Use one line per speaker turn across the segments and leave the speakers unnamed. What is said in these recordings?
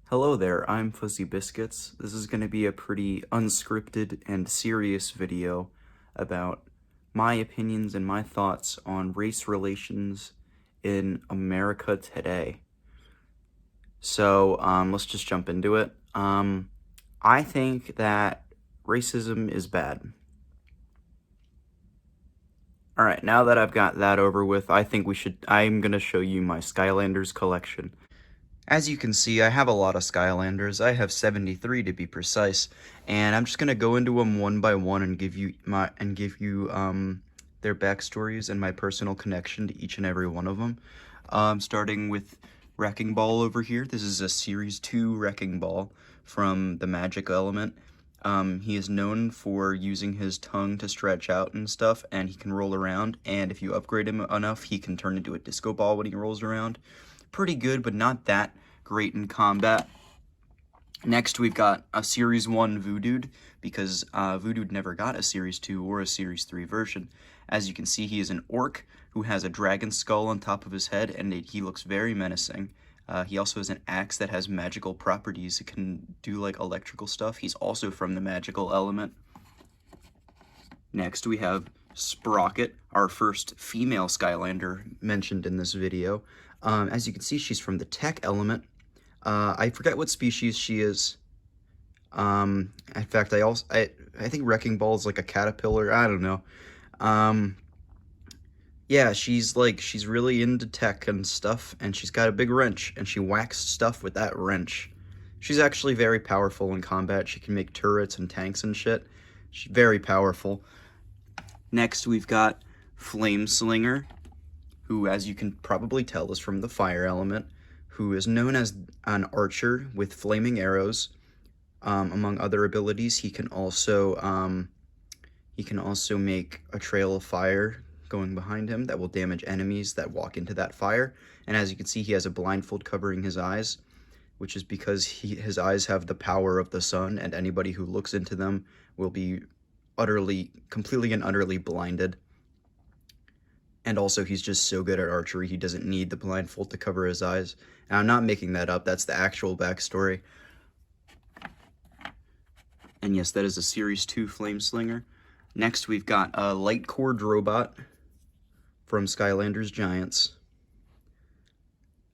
Hello there, I'm Fuzzy Biscuits. This is going to be a pretty unscripted and serious video about my opinions and my thoughts on race relations in America today. So, let's just jump into it. I think that racism is bad. Alright, now that I've got that over with, I'm going to show you my Skylanders collection. As you can see, I have a lot of Skylanders. I have 73 to be precise, and I'm just gonna go into them one by one and give you their backstories and my personal connection to each and every one of them. Starting with Wrecking Ball over here. This is a Series 2 Wrecking Ball from the Magic Element. He is known for using his tongue to stretch out and stuff, and he can roll around, and if you upgrade him enough, he can turn into a disco ball when he rolls around. Pretty good, but not that great in combat. Next, we've got a Series 1 Voodooed, because Voodooed never got a Series 2 or a Series 3 version. As you can see, he is an orc who has a dragon skull on top of his head, and he looks very menacing. He also has an axe that has magical properties. It can do, like, electrical stuff. He's also from the magical element. Next, we have Sprocket, our first female Skylander mentioned in this video. As you can see, she's from the tech element. I forget what species she is. In fact, I think Wrecking Ball is like a caterpillar. I don't know. Yeah, she's really into tech and stuff, and she's got a big wrench, and she whacks stuff with that wrench. She's actually very powerful in combat. She can make turrets and tanks and shit. She's very powerful. Next, we've got Flame Slinger, who, as you can probably tell, is from the fire element, who is known as an archer with flaming arrows. Among other abilities, he can also make a trail of fire going behind him that will damage enemies that walk into that fire. And as you can see, he has a blindfold covering his eyes, which is because his eyes have the power of the sun, and anybody who looks into them will be completely and utterly blinded. And also, he's just so good at archery, he doesn't need the blindfold to cover his eyes. And I'm not making that up, that's the actual backstory. And yes, that is a Series 2 Flameslinger. Next, we've got a Light Core Drobot from Skylanders Giants.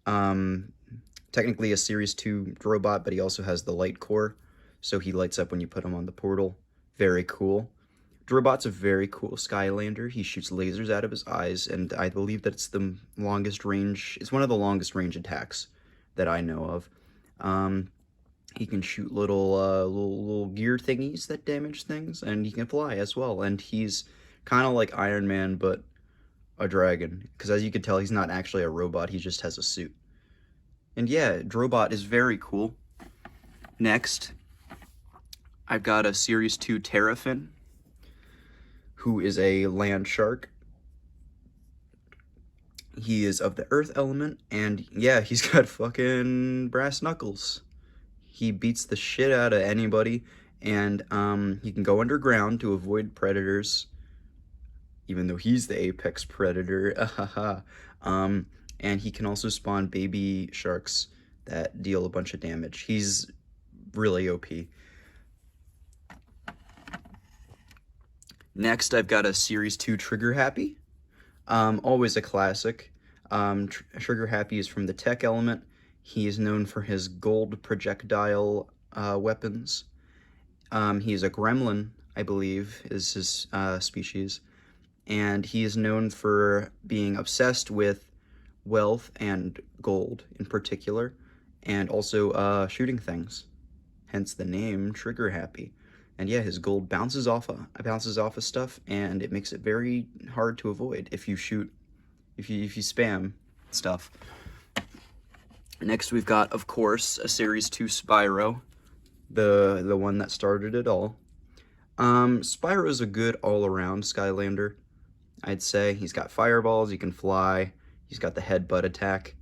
Technically a Series 2 Drobot, but he also has the Light Core, so he lights up when you put him on the portal. Very cool. Drobot's a very cool Skylander. He shoots lasers out of his eyes, and I believe that it's the longest range. It's one of the longest range attacks that I know of. He can shoot little gear thingies that damage things, and he can fly as well. And he's kind of like Iron Man, but a dragon. Because as you can tell, he's not actually a robot. He just has a suit. And yeah, Drobot is very cool. Next, I've got a Series 2 Terrafin, who is a land shark. He is of the earth element, and yeah, he's got fucking brass knuckles. He beats the shit out of anybody, and he can go underground to avoid predators, even though he's the apex predator. And he can also spawn baby sharks that deal a bunch of damage. He's really OP. Next, I've got a Series 2 Trigger Happy. Always a classic. Trigger Happy is from the tech element. He is known for his gold projectile weapons. He is a gremlin, I believe, is his species. And he is known for being obsessed with wealth and gold in particular, and also shooting things. Hence the name Trigger Happy. And yeah, his gold bounces off of stuff, and it makes it very hard to avoid if you spam stuff. Next, we've got, of course, a Series 2 Spyro, the one that started it all. Spyro's a good all-around Skylander, I'd say. He's got fireballs, he can fly, he's got the headbutt attack.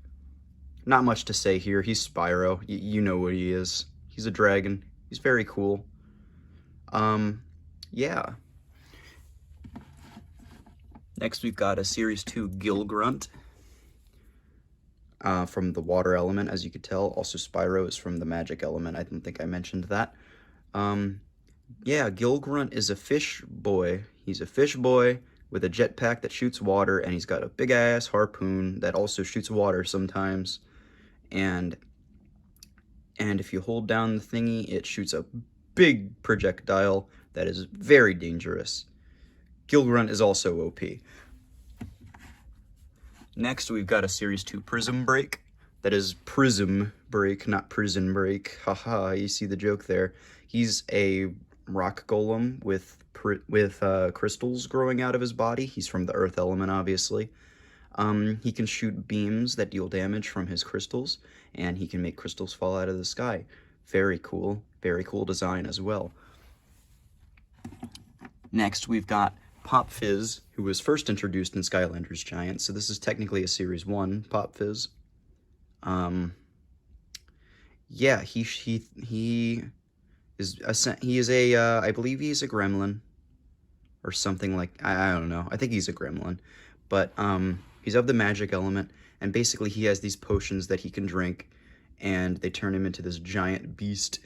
Not much to say here, he's Spyro, you know what he is. He's a dragon, he's very cool. Yeah. Next, we've got a Series 2 Gill Grunt. from the water element, as you could tell. Also, Spyro is from the magic element. I don't think I mentioned that. Um, yeah, Gilgrunt is a fish boy. He's a fish boy with a jetpack that shoots water, and he's got a big-ass harpoon that also shoots water sometimes. And if you hold down the thingy, it shoots a big projectile that is very dangerous. Gilgrunt is also OP. Next, we've got a Series 2 Prism Break. That is Prism Break, not Prison Break. Haha, you see the joke there. He's a rock golem with crystals growing out of his body. He's from the earth element, obviously. He can shoot beams that deal damage from his crystals, and he can make crystals fall out of the sky. Very cool design as well. Next, we've got Pop Fizz, who was first introduced in Skylanders Giant, so this is technically a Series 1 Pop Fizz. Yeah, he is a I believe he's a gremlin or something like, I don't know. I think he's a gremlin. But he's of the magic element, and basically he has these potions that he can drink, and they turn him into this giant beast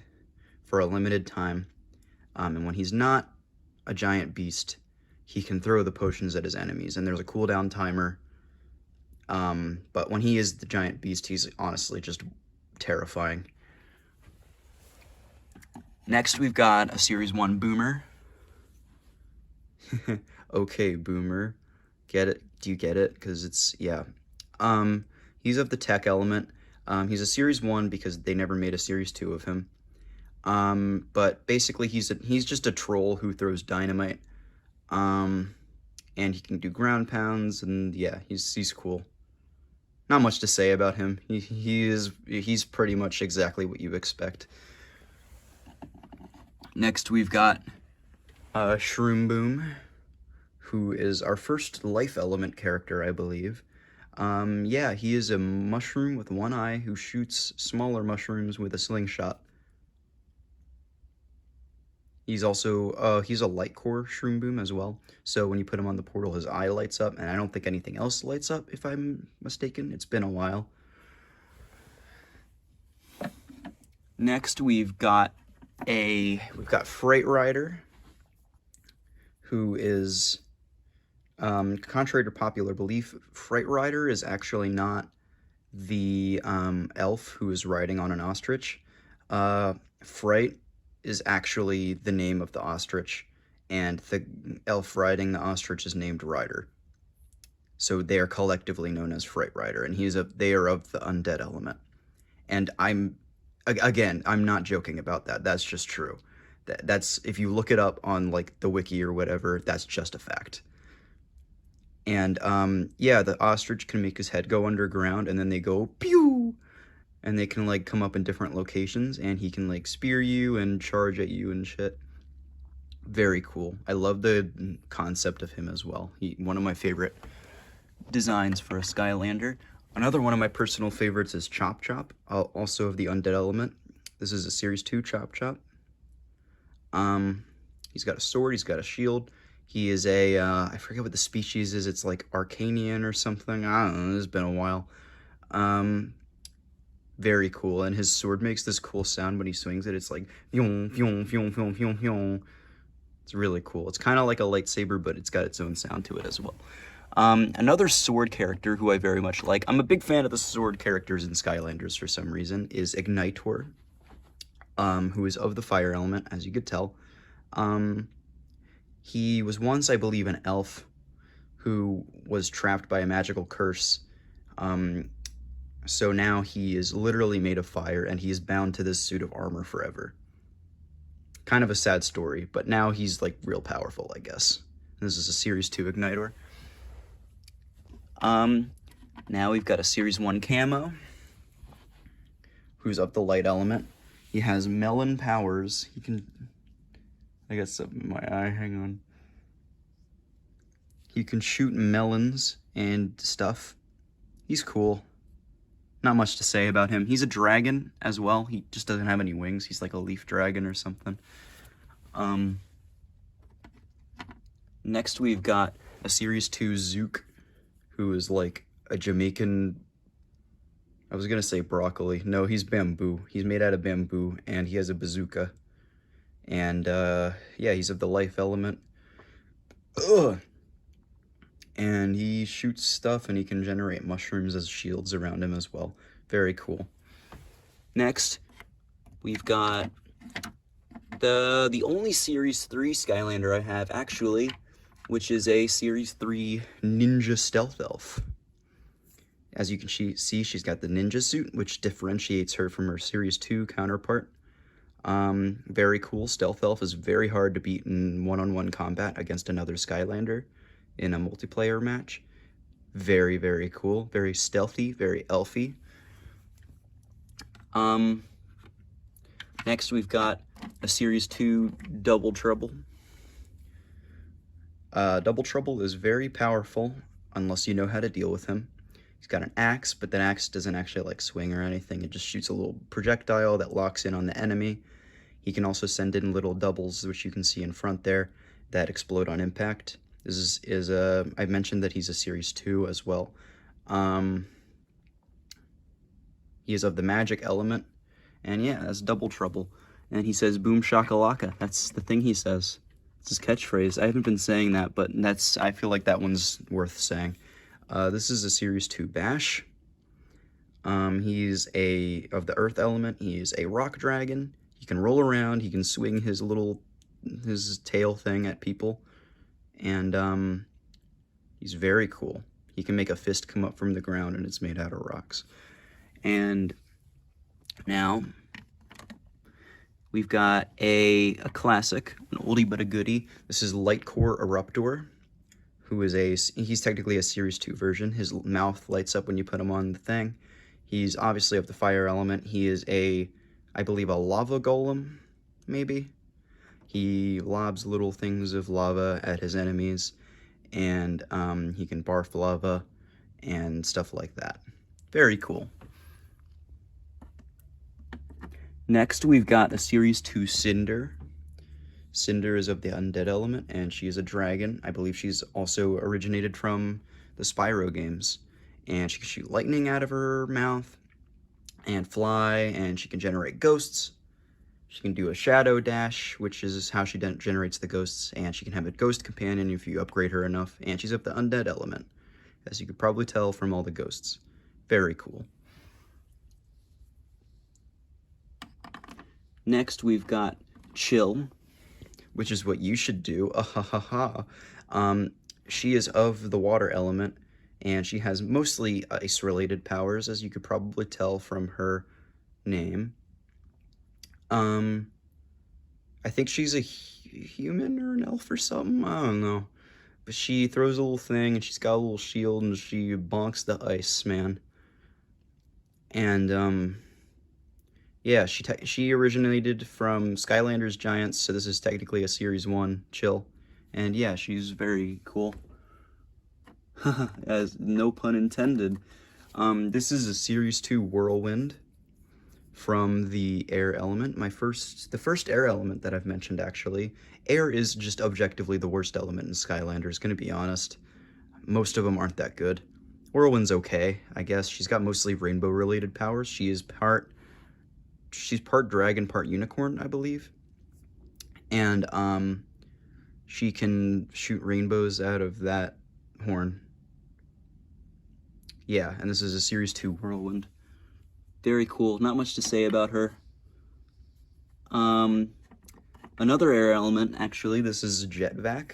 for a limited time. And when he's not a giant beast, he can throw the potions at his enemies, and there's a cooldown timer. But when he is the giant beast, he's honestly just terrifying. Next, we've got a Series 1 Boomer. Okay, Boomer. Get it? Do you get it? Because it's, yeah. He's of the tech element. He's a Series 1 because they never made a Series 2 of him. But basically he's just a troll who throws dynamite. And he can do ground pounds, and yeah, he's cool. Not much to say about him. He's pretty much exactly what you expect. Next, we've got Shroom Boom, who is our first life element character, I believe. Yeah, he is a mushroom with one eye who shoots smaller mushrooms with a slingshot. He's also, he's a light core Shroom Boom as well. So when you put him on the portal, his eye lights up, and I don't think anything else lights up, if I'm mistaken. It's been a while. Next, we've got Fright Rider, who is, contrary to popular belief, Fright Rider is actually not the elf who is riding on an ostrich. Fright is actually the name of the ostrich, and the elf riding the ostrich is named Rider. So they are collectively known as Fright Rider, and they are of the undead element. And I'm not joking about that. That's just true. That's, if you look it up on like the wiki or whatever, that's just a fact. And yeah, the ostrich can make his head go underground, and then they go pew, and they can like come up in different locations, and he can like spear you and charge at you and shit. Very cool. I love the concept of him as well. One of my favorite designs for a Skylander. Another one of my personal favorites is Chop Chop, also of the undead element. This is a Series 2 Chop Chop. He's got a sword, he's got a shield. He is a, I forget what the species is, it's like Arcanian or something. I don't know, it's been a while. Very cool, and his sword makes this cool sound when he swings it. It's like, fyong, fyong, fyong, fyong, fyong, fyong. It's really cool. It's kind of like a lightsaber, but it's got its own sound to it as well. Another sword character who I very much like, I'm a big fan of the sword characters in Skylanders for some reason, is Ignitor, who is of the fire element, as you could tell. He was once, I believe, an elf who was trapped by a magical curse. So now he is literally made of fire, and he is bound to this suit of armor forever. Kind of a sad story, but now he's like real powerful, I guess. This is a Series 2 Ignitor. Now we've got a Series 1 Camo, who's of the light element. He has melon powers. He can, I got something in my eye, hang on. He can shoot melons and stuff. He's cool. Not much to say about him. He's a dragon as well. He just doesn't have any wings. He's like a leaf dragon or something. Next we've got a Series 2 Zook, who is like a Jamaican I was gonna say broccoli. No, he's bamboo. He's made out of bamboo, and he has a bazooka. And, yeah, he's of the life element. Ugh! And he shoots stuff, and he can generate mushrooms as shields around him as well. Very cool. Next, we've got the only Series 3 Skylander I have, actually, which is a Series 3 Ninja Stealth Elf. As you can see, she's got the ninja suit, which differentiates her from her Series 2 counterpart. Very cool. Stealth Elf is very hard to beat in one-on-one combat against another Skylander in a multiplayer match. Very, very cool. Very stealthy, very elfy. Next we've got a Series 2 Double Trouble. Double Trouble is very powerful, unless you know how to deal with him. He's got an axe, but that axe doesn't actually like swing or anything. It just shoots a little projectile that locks in on the enemy. He can also send in little doubles, which you can see in front there, that explode on impact. This is I mentioned that he's a Series 2 as well. He is of the magic element, and yeah, that's Double Trouble. And he says boom shakalaka. That's the thing he says. It's his catchphrase. I haven't been saying that, but I feel like that one's worth saying. This is a Series 2 Bash. He's of the Earth element. He's a rock dragon. He can roll around. He can swing his tail thing at people. And, he's very cool. He can make a fist come up from the ground, and it's made out of rocks. And now we've got a classic, an oldie but a goodie. This is Lightcore Eruptor, who is he's technically a Series 2 version. His mouth lights up when you put him on the thing. He's obviously of the fire element. He is I believe a lava golem, maybe? He lobs little things of lava at his enemies, and he can barf lava and stuff like that. Very cool. Next, we've got a Series 2 Cinder. Cinder is of the undead element, and she is a dragon. I believe she's also originated from the Spyro games. And she can shoot lightning out of her mouth, and fly, and she can generate ghosts. She can do a shadow dash, which is how she generates the ghosts, and she can have a ghost companion if you upgrade her enough, and she's of the undead element, as you could probably tell from all the ghosts. Very cool. Next, we've got Chill, which is what you should do. She is of the water element, and she has mostly ice-related powers, as you could probably tell from her name. I think she's a human or an elf or something. I don't know. But she throws a little thing, and she's got a little shield, and she bonks the ice, man. And, yeah, she originated from Skylanders Giants, so this is technically a Series 1 Chill. And yeah, she's very cool. As no pun intended. This is a Series 2 Whirlwind from the air element. The first air element that I've mentioned, actually. Air is just objectively the worst element in Skylanders, gonna be honest. Most of them aren't that good. Whirlwind's okay, I guess. She's got mostly rainbow-related powers. She's part dragon, part unicorn, I believe. And, she can shoot rainbows out of that horn. Yeah, and this is a Series 2 Whirlwind. Very cool. Not much to say about her. Another air element, actually, this is Jetvac.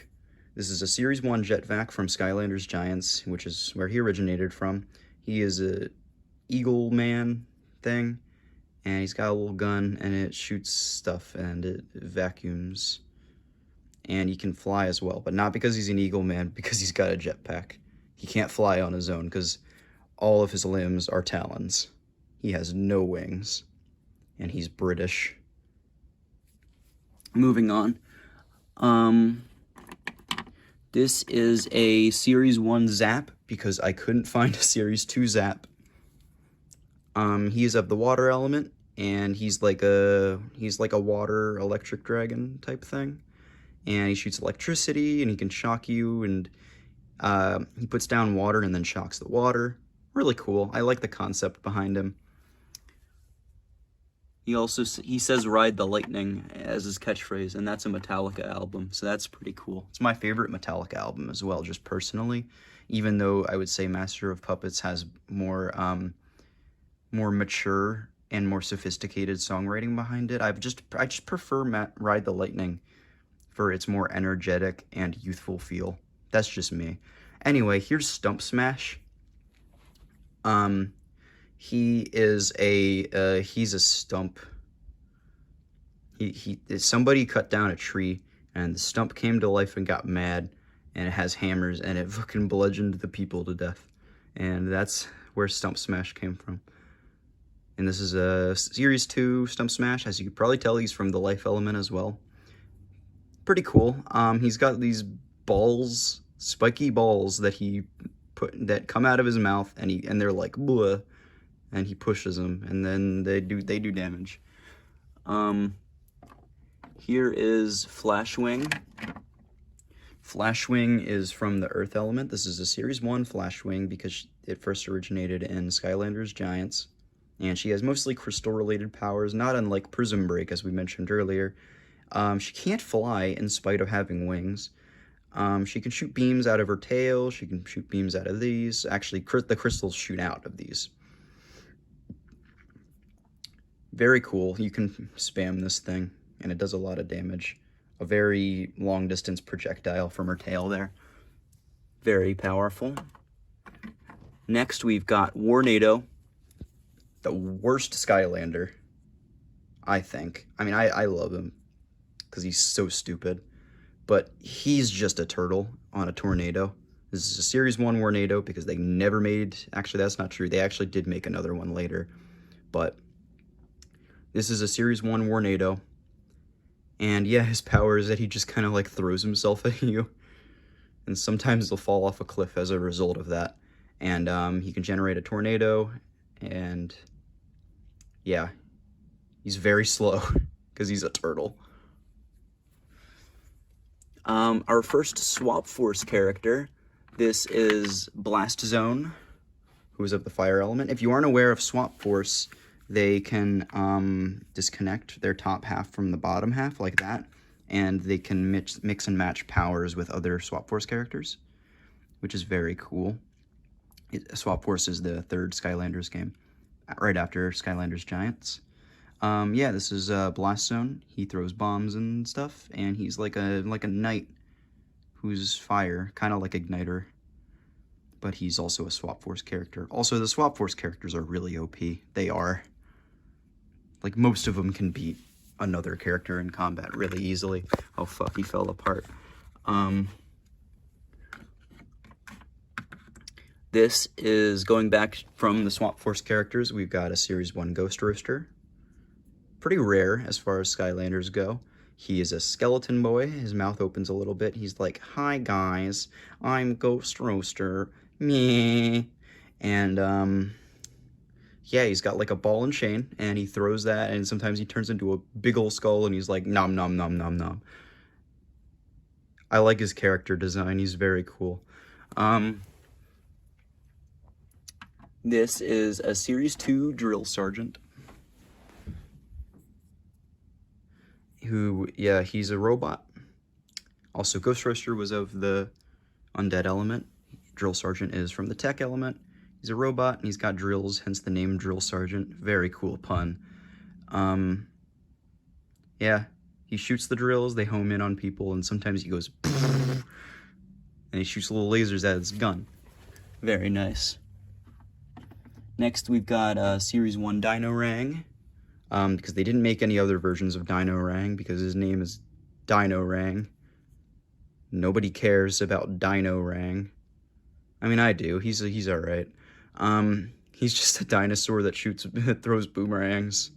This is a Series 1 Jetvac from Skylanders Giants, which is where he originated from. He is a eagle man thing, and he's got a little gun, and it shoots stuff, and it vacuums. And he can fly as well, but not because he's an eagle man, because he's got a jetpack. He can't fly on his own, because all of his limbs are talons. He has no wings, and he's British. Moving on. This is a Series 1 Zap, because I couldn't find a Series 2 Zap. He is of the water element, and he's like a water electric dragon type thing. And he shoots electricity, and he can shock you, and he puts down water and then shocks the water. really cool. I like the concept behind him. He says "Ride the Lightning" as his catchphrase, and that's a Metallica album, so that's pretty cool. It's my favorite Metallica album as well, just personally. Even though I would say Master of Puppets has more more mature and more sophisticated songwriting behind it. I just prefer "Ride the Lightning" for its more energetic and youthful feel. That's just me. Anyway, here's Stump Smash. He's a stump. Somebody cut down a tree, and the stump came to life and got mad, and it has hammers, and it fucking bludgeoned the people to death. And that's where Stump Smash came from. And this is a Series 2 Stump Smash. As you could probably tell, he's from the Life element as well. Pretty cool. He's got these balls, spiky balls that come out of his mouth, and they're like bleh, and he pushes them, and then they do damage. Here is Flashwing. Flashwing is from the Earth element. This is a Series 1 Flashwing because it first originated in Skylanders Giants. And she has mostly crystal-related powers, not unlike Prism Break, as we mentioned earlier. She can't fly in spite of having wings. She can shoot beams out of her tail. She can shoot beams out of these. Actually, the crystals shoot out of these. Very cool. You can spam this thing, and it does a lot of damage. A very long-distance projectile from her tail there. Very powerful. Next, we've got Warnado, the worst Skylander, I think. I mean, I love him because he's so stupid, but he's just a turtle on a tornado. This is a Series 1 Warnado because they never made... Actually, that's not true. They actually did make another one later, but this is a Series 1 Warnado. And yeah, his power is that he just kind of like throws himself at you. And sometimes he'll fall off a cliff as a result of that. And he can generate a tornado. And yeah, he's very slow because he's a turtle. Our first Swap Force character, this is Blast Zone, who is of the fire element. If you aren't aware of Swap Force, they can disconnect their top half from the bottom half like that, and they can mix and match powers with other Swap Force characters, which is very cool. Swap Force is the third Skylanders game, right after Skylanders Giants. Yeah, this is Blast Zone. He throws bombs and stuff, and he's like a knight who's fire, kind of like Igniter, but he's also a Swap Force character. Also, the Swap Force characters are really OP. They are. Like, most of them can beat another character in combat really easily. Oh, fuck, he fell apart. This is going back from the Swap Force characters. We've got a Series 1 Ghost Roaster. Pretty rare as far as Skylanders go. He is a skeleton boy. His mouth opens a little bit. He's like, "Hi, guys. I'm Ghost Roaster. Meh." And, yeah, he's got like a ball and chain, and he throws that, and sometimes he turns into a big ol' skull, and he's like, nom, nom, nom, nom, nom. I like his character design. He's very cool. This is a Series 2 Drill Sergeant. Who, yeah, he's a robot. Also, Ghost Roaster was of the Undead element. Drill Sergeant is from the Tech element. He's a robot, and he's got drills, hence the name Drill Sergeant. Very cool pun. Yeah, he shoots the drills, they home in on people, and sometimes he goes, and he shoots little lasers at his gun. Very nice. Next, we've got Series 1 Dino Rang, because they didn't make any other versions of Dino Rang, because his name is Dino Rang. Nobody cares about Dino Rang. I mean, I do. He's alright. He's just a dinosaur that throws boomerangs.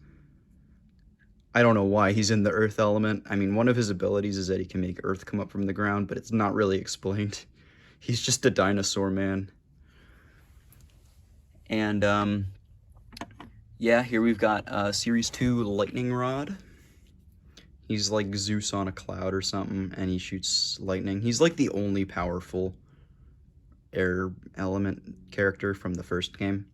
I don't know why he's in the Earth element. I mean, one of his abilities is that he can make Earth come up from the ground, but it's not really explained. He's just a dinosaur, man. And, yeah, here we've got Series 2 Lightning Rod. He's like Zeus on a cloud or something, and he shoots lightning. He's like the only powerful air element character from the first game,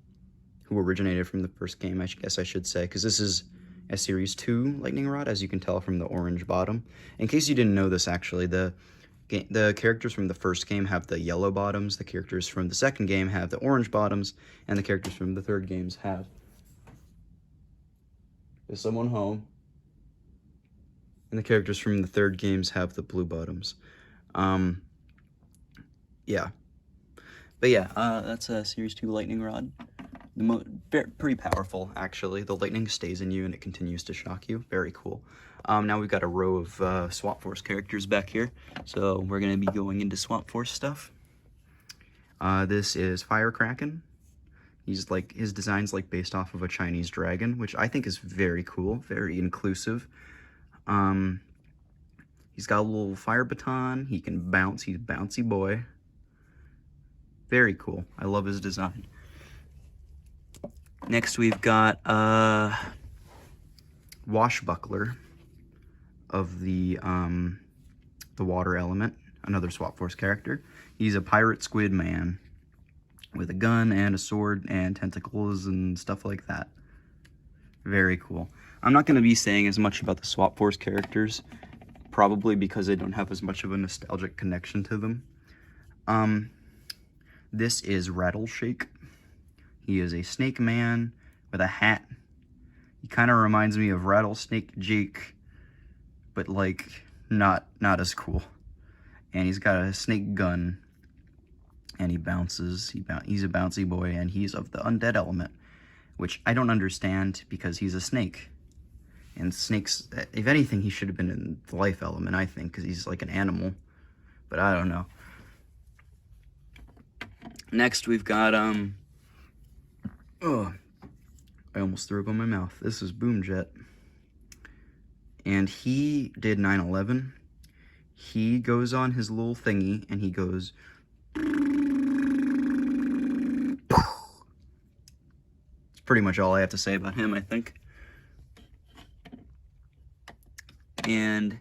who originated from the first game, I guess I should say, because this is a Series 2 lightning rod, as you can tell from the orange bottom. In case you didn't know this, actually, the characters from the first game have the yellow bottoms, the characters from the second game have the orange bottoms, and the characters from the third games have... Is someone home? And the characters from the third games have the blue bottoms. Yeah. But yeah, that's a Series 2 lightning rod. Pretty powerful, actually. The lightning stays in you and it continues to shock you. Very cool. Now we've got a row of Swap Force characters back here. So we're going to be going into Swap Force stuff. This is Firecracken. He's like, his design's like based off of a Chinese dragon, which I think is very cool, very inclusive. He's got a little fire baton. He can bounce. He's a bouncy boy. Very cool. I love his design. Next, we've got Washbuckler of the water element, another Swap Force character. He's a pirate squid man with a gun and a sword and tentacles and stuff like that. Very cool. I'm not going to be saying as much about the Swap Force characters, probably because they don't have as much of a nostalgic connection to them. This is Rattleshake. He is a snake man with a hat. He kind of reminds me of Rattlesnake Jake, but like not as cool. And he's got a snake gun, and he bounces. He's a bouncy boy, and he's of the undead element, which I don't understand because he's a snake. And snakes, if anything, he should have been in the life element, I think, because he's like an animal. But I don't know. Next, we've got, oh, I almost threw up on my mouth. This is Boomjet. And he did 9/11. He goes on his little thingy, and he goes... It's pretty much all I have to say about him, I think. And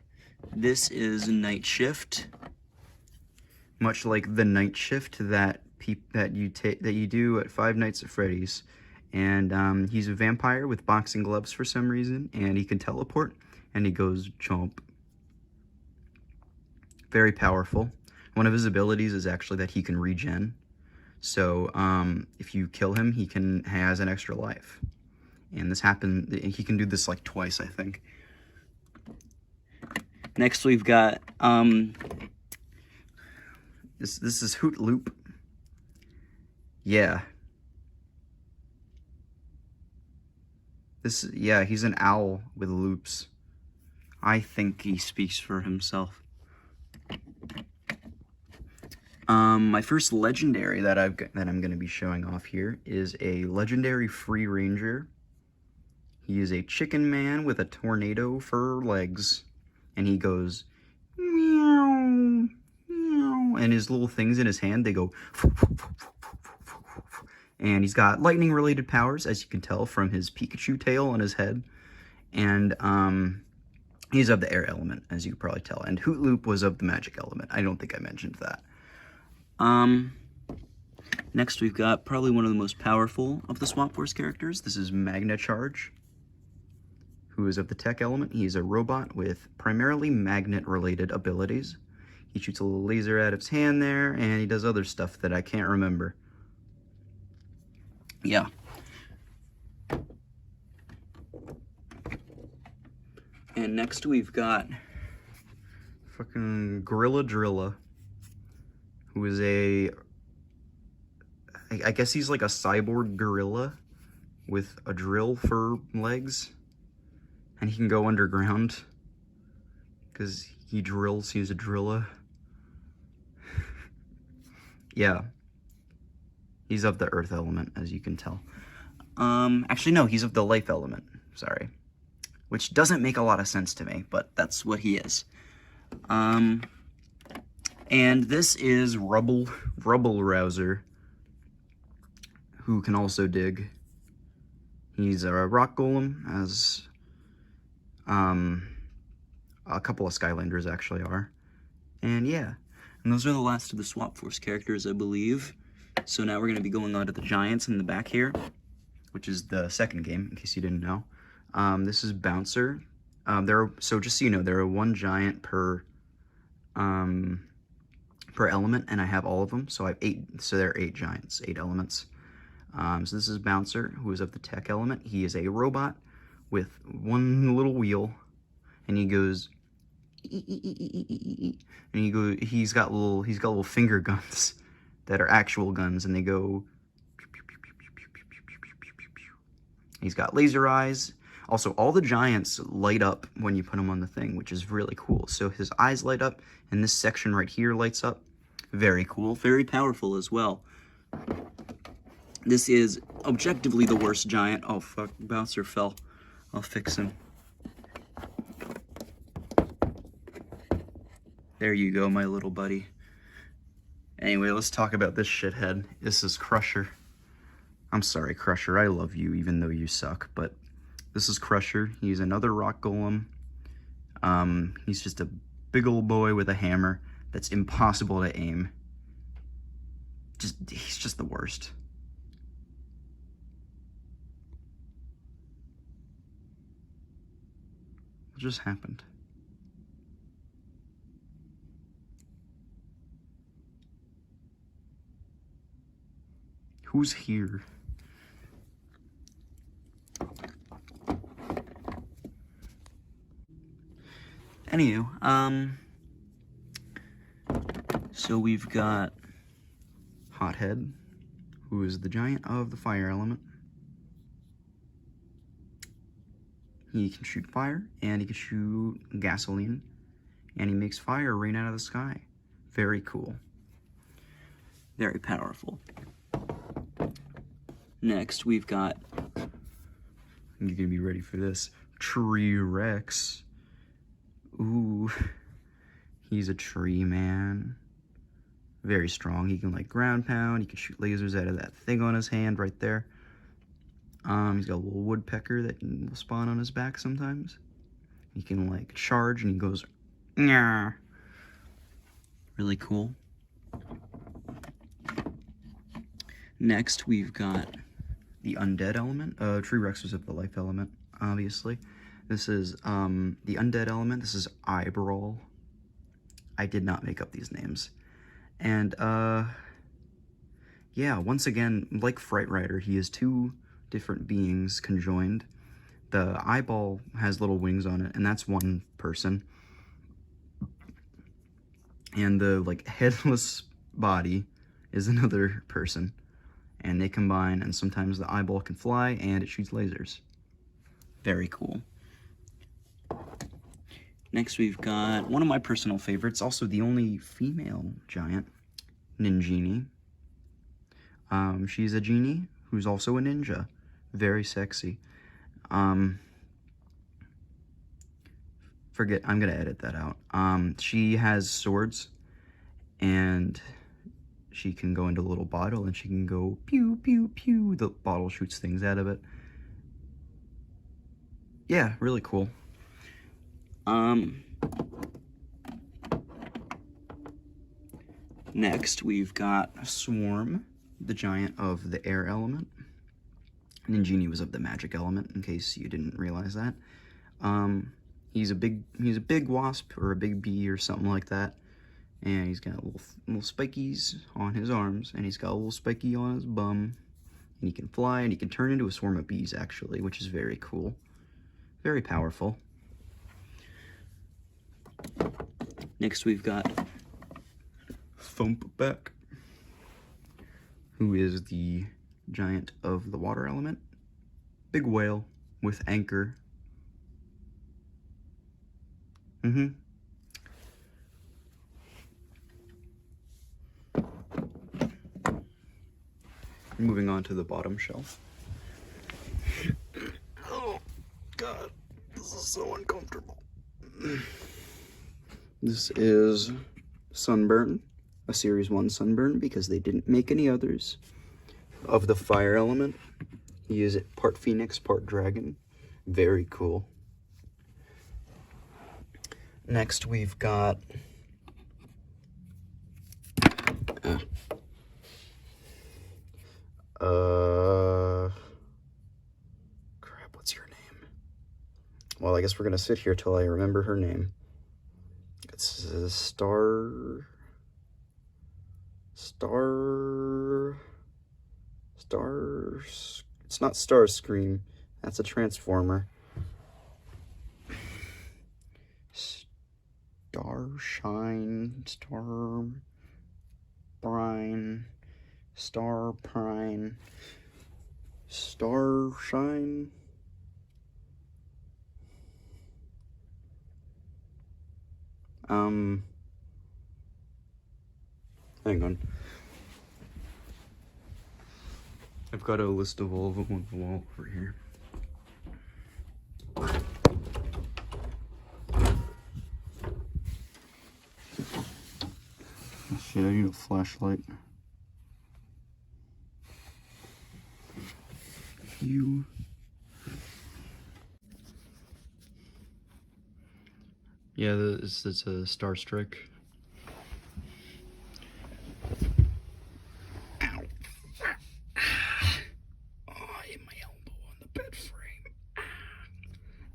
this is Night Shift. Much like the Night Shift that you do at Five Nights at Freddy's. And he's a vampire with boxing gloves for some reason, and he can teleport, and he goes chomp. Very powerful. One of his abilities is actually that he can regen. So if you kill him, he has an extra life. And he can do this like twice, I think. Next we've got this is Hoot Loop. Yeah. He's an owl with loops. I think he speaks for himself. My first legendary that I'm going to be showing off here is a legendary Free Ranger. He is a chicken man with a tornado for legs, and he goes meow, meow, and his little things in his hand, they go, and he's got lightning related powers, as you can tell from his Pikachu tail on his head, and he's of the air element, as you can probably tell, and Hoot Loop was of the magic element. I don't think I mentioned that. Next we've got probably one of the most powerful of the Swap Force characters. This is Magna Charge, who is of the tech element. He's a robot with primarily magnet-related abilities. He shoots a little laser out of his hand there, and he does other stuff that I can't remember. Yeah. And next we've got fucking Gorilla Drilla, who is I guess he's like a cyborg gorilla with a drill for legs. And he can go underground because he drills. He's a driller. Yeah. He's of the earth element, as you can tell. Actually, no, he's of the life element. Sorry. Which doesn't make a lot of sense to me, but that's what he is. And this is Rubble Rouser, who can also dig. He's a rock golem, as a couple of Skylanders actually are. And yeah, And those are the last of the Swap Force characters, I believe. So now we're going to be going on to the Giants in the back here, which is the second game, in case you didn't know. This is Bouncer. So just so you know, there are 1 giant per element, and I have all of them. So I have 8. So there are 8 giants, 8 elements. So this is Bouncer, who is of the tech element. He is a robot with 1 little wheel, and he goes, and he's got little finger guns that are actual guns, and they go. He's got laser eyes. Also, all the giants light up when you put them on the thing, which is really cool. So his eyes light up, and this section right here lights up. Very cool, very powerful as well. This is objectively the worst giant. Oh fuck, Bouncer fell. I'll fix him. There you go, my little buddy. Anyway, let's talk about this shithead. This is Crusher. I'm sorry, Crusher, I love you even though you suck, but this is Crusher. He's another rock golem. He's just a big old boy with a hammer that's impossible to aim. He's just the worst. What just happened? Who's here? Anywho, so we've got Hothead, who is the giant of the fire element. He can shoot fire, and he can shoot gasoline, and he makes fire rain out of the sky. Very cool. Very powerful. Next, we've got, you're gonna be ready for this, Tree Rex. Ooh, he's a tree man. Very strong. He can like ground pound. He can shoot lasers out of that thing on his hand right there. He's got a little woodpecker that can spawn on his back sometimes. He can like charge and he goes, nyah. Really cool. Next, we've got the undead element. Tree Rex was of the life element, obviously. This is the undead element. This is Eyebrawl. I did not make up these names. And yeah, once again, like Fright Rider, he is 2 different beings conjoined. The eyeball has little wings on it, and that's 1 person. And the like headless body is another person. And they combine, and sometimes the eyeball can fly, and it shoots lasers. Very cool. Next, we've got one of my personal favorites, also the only female giant, Ninjini. She's a genie who's also a ninja. Very sexy. I'm gonna edit that out. She has swords, and she can go into a little bottle, and she can go pew, pew, pew. The bottle shoots things out of it. Yeah, really cool. Next, we've got Swarm, the giant of the air element. Ninjini was of the magic element, in case you didn't realize that. He's a big wasp, or a big bee, or something like that. And he's got little spikies on his arms, and he's got a little spiky on his bum. And he can fly, and he can turn into a swarm of bees, actually, which is very cool. Very powerful. Next, we've got Thumpback, who is the giant of the water element. Big whale with anchor. Moving on to the bottom shelf. Oh, God, this is so uncomfortable. This is Sunburn, a Series 1 Sunburn, because they didn't make any others. Of the fire element, he is part phoenix, part dragon. Very cool. Next, we've got Crap, what's your name? Well, I guess we're gonna sit here till I remember her name. It's it's not Starscream. That's a Transformer. Starshine, Starbrine, Starprine, Starshine. Hang on. I've got a list of all of them on the wall over here. Shit, I need a flashlight. You. Yeah, it's a Star Strike. Ow. Oh, I hit my elbow on the bed frame.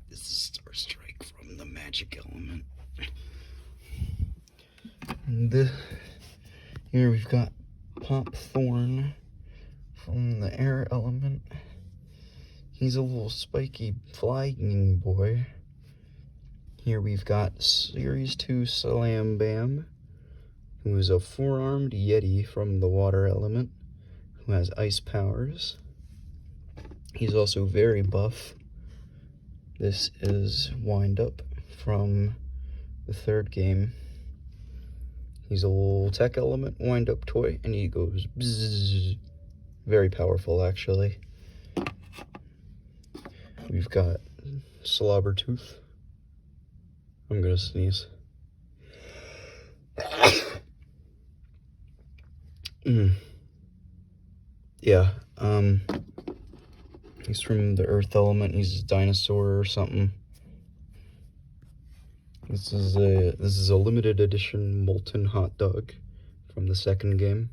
This is Star Strike from the magic element. And here we've got Pop Thorn from the air element. He's a little spiky flying boy. Here we've got Series 2 Slam Bam, who is a four-armed Yeti from the water element, who has ice powers. He's also very buff. This is Wind Up from the third game. He's a little tech element wind up toy, and he goes bzzz. Very powerful, actually. We've got Slobbertooth. I'm gonna sneeze. Yeah, he's from the earth element. He's a dinosaur or something. This is a limited edition molten hot dog from the second game.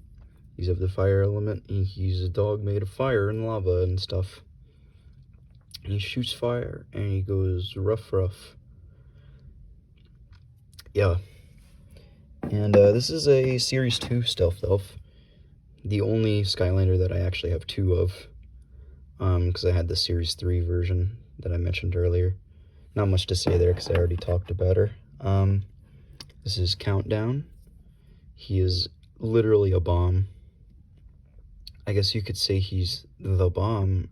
He's of the fire element. He's a dog made of fire and lava and stuff. He shoots fire and he goes rough. Yeah. And this is a Series 2 Stealth Elf. The only Skylander that I actually have two of. Because I had the Series 3 version that I mentioned earlier. Not much to say there because I already talked about her. This is Countdown. He is literally a bomb. I guess you could say he's the bomb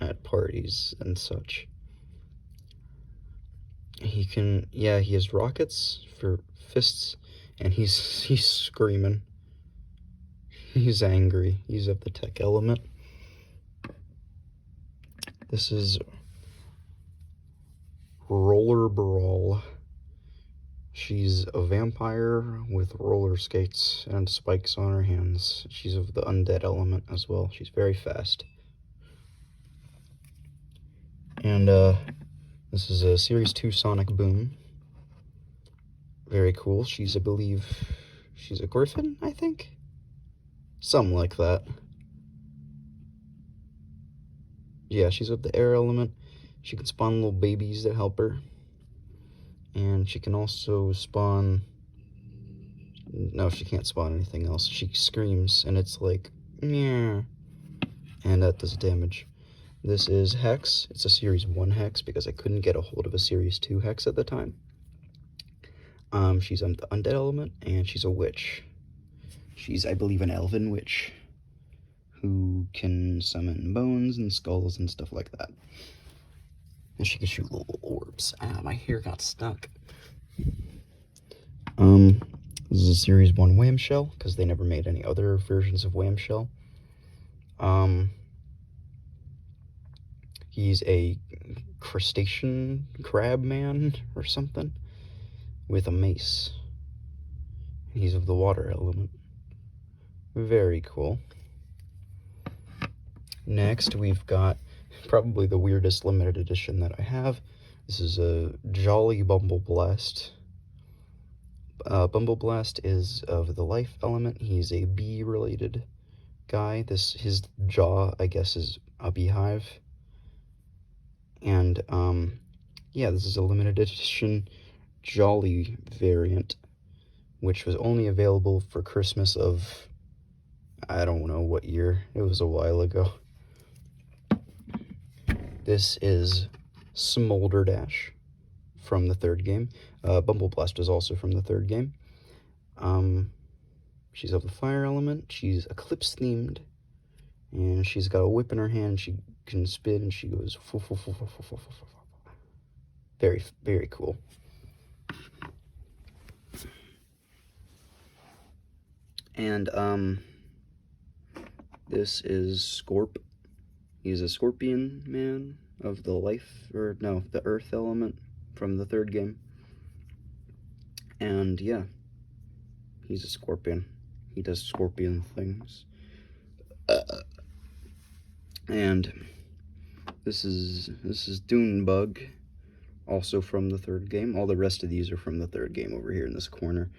at parties and such. He has rockets for fists, and he's screaming. He's angry. He's of the tech element. This is Roller Brawl. She's a vampire with roller skates and spikes on her hands. She's of the undead element as well. She's very fast. And this is a Series 2 Sonic Boom. Very cool. I believe she's a griffin, I think? Something like that. Yeah, she's of the air element. She can spawn little babies that help her. And she can also spawn... No, she can't spawn anything else. She screams, and it's like, yeah, and that does damage. This is Hex. It's a Series 1 Hex, because I couldn't get a hold of a Series 2 Hex at the time. She's on the undead element, and she's a witch. She's, I believe, an elven witch, who can summon bones and skulls and stuff like that. And she can shoot little orbs. Ah, my hair got stuck. This is a Series 1 Whamshell, because they never made any other versions of Whamshell. He's a crustacean crab man or something with a mace. He's of the water element. Very cool. Next, we've got probably the weirdest limited edition that I have. This is a Jolly Bumbleblast. Bumbleblast is of the life element. He's a bee-related guy. His jaw, I guess, is a beehive. And, yeah, this is a limited edition Jolly variant, which was only available for Christmas of, I don't know what year. It was a while ago. This is Smolder Dash from the third game. Bumbleblast is also from the third game. She's of the fire element. She's Eclipse themed, and she's got a whip in her hand. She can spin, and she goes very, very cool. And this is Scorp. He's a scorpion man of the the earth element from the third game. And yeah, he's a scorpion. He does scorpion things. And this is Dunebug, also from the third game. All the rest of these are from the third game over here in this corner.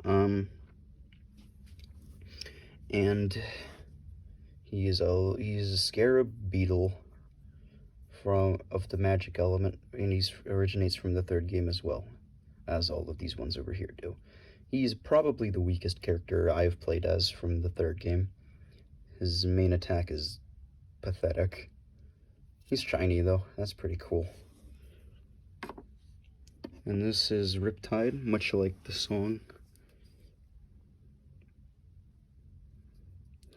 And he's a scarab beetle of the magic element, and he originates from the third game as well, as all of these ones over here do. He's probably the weakest character I've played as from the third game. His main attack is pathetic. He's shiny though, that's pretty cool. And this is Riptide, much like the song.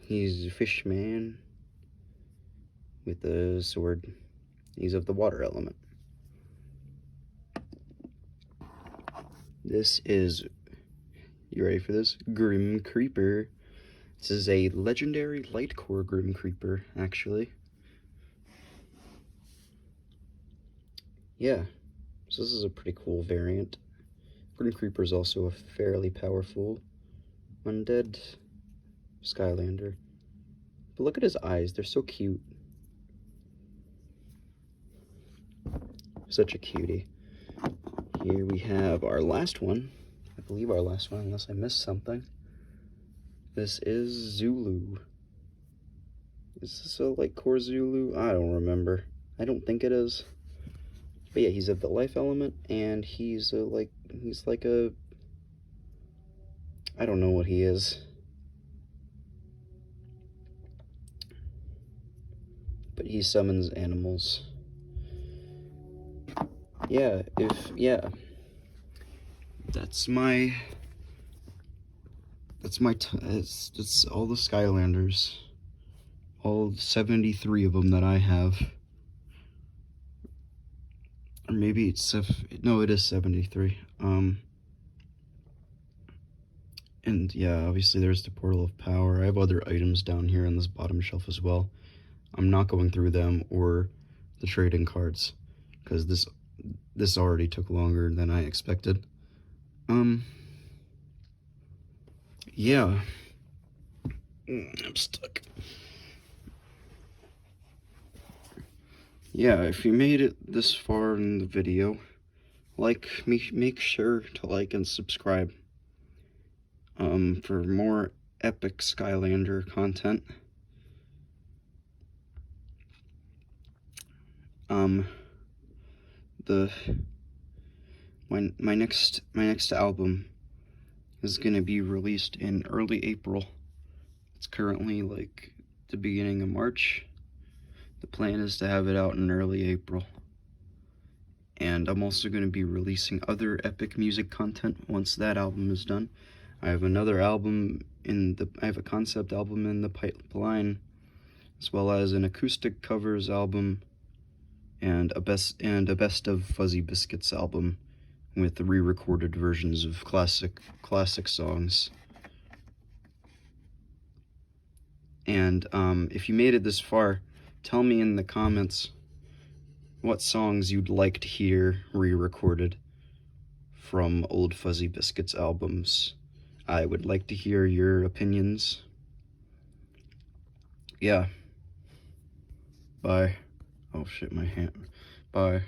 He's a fish man with a sword. He's of the water element. This is, you ready for this? Grim Creeper. This is a legendary light core Grim Creeper, actually. Yeah, so this is a pretty cool variant. Grim Creeper is also a fairly powerful undead Skylander. But look at his eyes, they're so cute. Such a cutie. Here we have our last one. I believe our last one, unless I missed something. This is Zulu. Is this a light core Zulu? I don't remember. I don't think it is. But yeah, he's of the life element, and he's like a, I don't know what he is. But he summons animals. Yeah, that's it's all the Skylanders, all 73 of them that I have, or maybe it's no, it is 73. And yeah, obviously there's the Portal of Power. I have other items down here on this bottom shelf as well. I'm not going through them or the trading cards, because this already took longer than I expected. Yeah. I'm stuck. Yeah, if you made it this far in the video, make sure to like and subscribe for more epic Skylander content. My next album is gonna be released in early April. It's currently like the beginning of March. The plan is to have it out in early April. And I'm also going to be releasing other epic music content once that album is done. I have another album I have a concept album in the pipeline, as well as an acoustic covers album and a best of Fuzzy Biscuits album with re-recorded versions of classic songs. And if you made it this far, tell me in the comments what songs you'd like to hear re-recorded from old Fuzzy Biscuits albums. I would like to hear your opinions. Yeah. Bye. Oh shit, my hand. Bye.